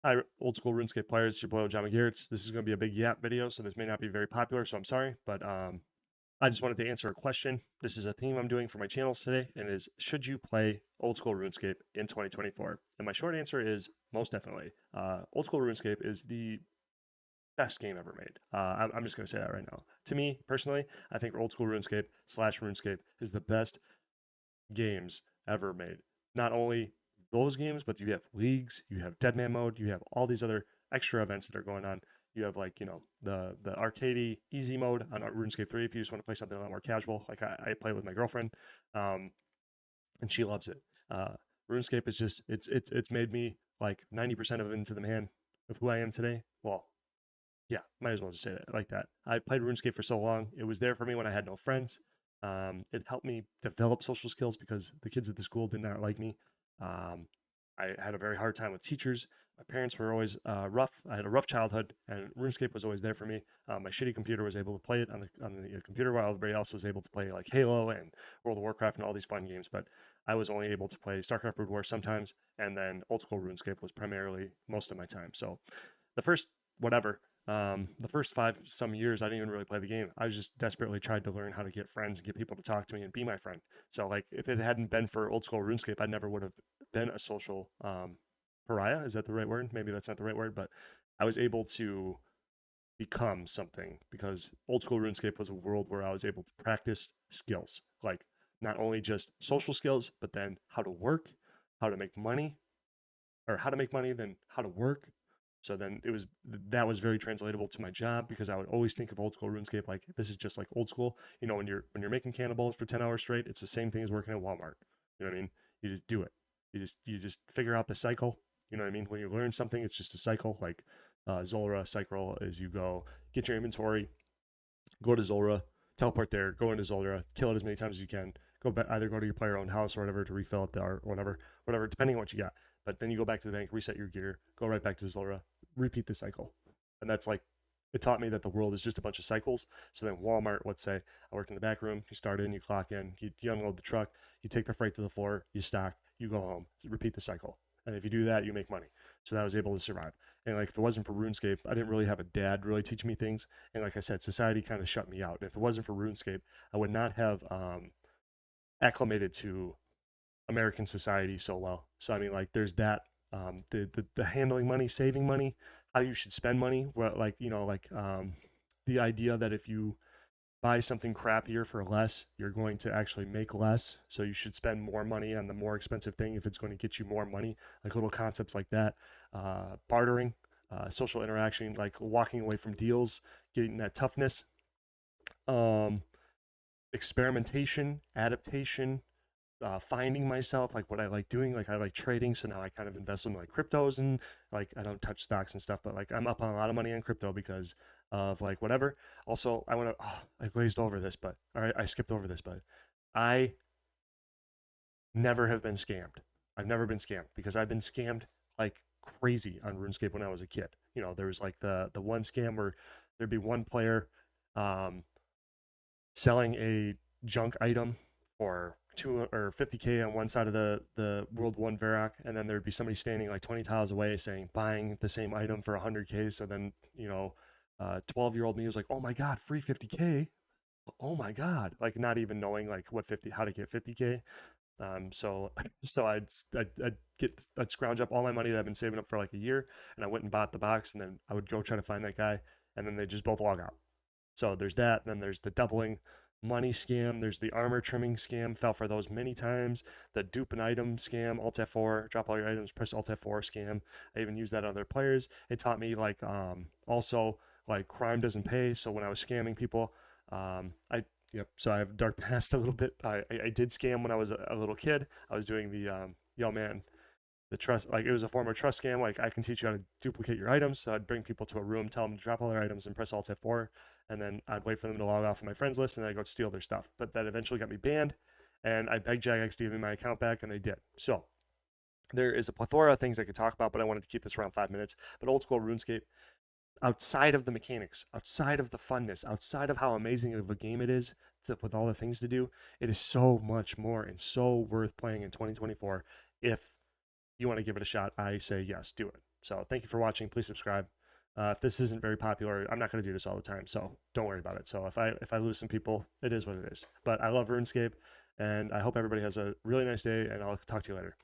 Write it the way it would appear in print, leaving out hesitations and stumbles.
Hi, old school RuneScape players. It's your boy John McGarrett. This is going to be a big yap video, so this may not be very popular, so I'm sorry. But I just wanted to answer a question. This is a theme I'm doing for my channels today, and it is should you play old school RuneScape in 2024? And my short answer is most definitely. Old school RuneScape is the best game ever made. I'm just going to say that right now. To me, personally, I think old school RuneScape slash RuneScape is the best games ever made. Not only those games, but you have leagues, you have Deadman mode, you have all these other extra events that are going on. You have like the arcadey easy mode on RuneScape 3 if you just want to play something a lot more casual. Like I play with my girlfriend, um, and she loves it. RuneScape is just it's made me like 90% of it into the man of who I am today. Well, yeah, might as well just say that like that. I played RuneScape for so long. It was there for me when I had no friends. It helped me develop social skills because the kids at the school did not like me. Um, I had a very hard time with teachers. My parents were always rough. I had a rough childhood, and RuneScape was always there for me. My shitty computer was able to play it on the computer, while everybody else was able to play like Halo and World of Warcraft and all these fun games. But I was only able to play StarCraft Brood War sometimes, and then old school RuneScape was primarily most of my time. So the first whatever the first five some years, I didn't even really play the game. I just desperately tried to learn how to get friends and get people to talk to me and be my friend. So, like, if it hadn't been for old school RuneScape, I never would have been a social pariah. Is that the right word? Maybe that's not the right word, but I was able to become something because old school RuneScape was a world where I was able to practice skills, like not only just social skills, but then how to work, how to make money, or how to make money, then how to work. So then that was very translatable to my job because I would always think of old school RuneScape like this is just like old school. You know, when you're making cannonballs for 10 hours straight, it's the same thing as working at Walmart. You know what I mean? You just do it. You just figure out the cycle. You know what I mean? When you learn something, it's just a cycle. Like Zolra cycle is you go get your inventory, go to Zolra, teleport there, go into Zolra, kill it as many times as you can. Go back, either go to your player owned house or whatever to refill it there or whatever, depending on what you got. But then you go back to the bank, reset your gear, go right back to Zolra, repeat the cycle. And that's like, it taught me that the world is just a bunch of cycles. So then Walmart, let's say, I worked in the back room, you start in, you clock in, you unload the truck, you take the freight to the floor, you stock, you go home, repeat the cycle. And if you do that, you make money. So that I was able to survive. And like, if it wasn't for RuneScape, I didn't really have a dad really teach me things. And like I said, society kind of shut me out. And if it wasn't for RuneScape, I would not have acclimated to American society so well. So I mean, like, there's that the handling money, saving money, how you should spend money. Where like the idea that if you buy something crappier for less, you're going to actually make less. So you should spend more money on the more expensive thing if it's going to get you more money. Like little concepts like that, bartering, social interaction, like walking away from deals, getting that toughness, um, experimentation, adaptation, finding myself, like what I like doing. Like I like trading, so now I kind of invest in like cryptos and like I don't touch stocks and stuff, but like I'm up on a lot of money on crypto because of like whatever. Also, I want to. Oh, I glazed over this, but all right, I skipped over this, but I never have been scammed. I've never been scammed because I've been scammed like crazy on RuneScape when I was a kid. You know, there was like the one scam where there'd be one player um, selling a junk item for 2 or 50K on one side of the World One Varrock, and then there'd be somebody standing like 20 tiles away saying buying the same item for 100K. So then 12-year-old me was like, oh my god, free 50K. Oh my god, like not even knowing like how to get 50K. So I'd scrounge up all my money that I've been saving up for like a year, and I went and bought the box, and then I would go try to find that guy, and then they just both log out. So there's that. Then there's the doubling money scam. There's the armor trimming scam. Fell for those many times. The dupe an item scam. Alt F4. Drop all your items. Press Alt F4 scam. I even used that on other players. It taught me like also like crime doesn't pay. So when I was scamming people, I yep. So I have dark past a little bit. I did scam when I was a little kid. I was doing the yo man, the trust, like it was a form of trust scam. Like I can teach you how to duplicate your items. So I'd bring people to a room, tell them to drop all their items and press Alt F4, and then I'd wait for them to log off of my friends list, and then I'd go steal their stuff. But that eventually got me banned, and I begged Jagex to give me my account back, and they did. So there is a plethora of things I could talk about, but I wanted to keep this around 5 minutes. But old school RuneScape, outside of the mechanics, outside of the funness, outside of how amazing of a game it is with all the things to do, it is so much more and so worth playing in 2024 if you want to give it a shot. I say yes, do it. So thank you for watching. Please subscribe. If this isn't very popular, I'm not going to do this all the time, so don't worry about it. So if I lose some people, it is what it is. But I love RuneScape, and I hope everybody has a really nice day, and I'll talk to you later.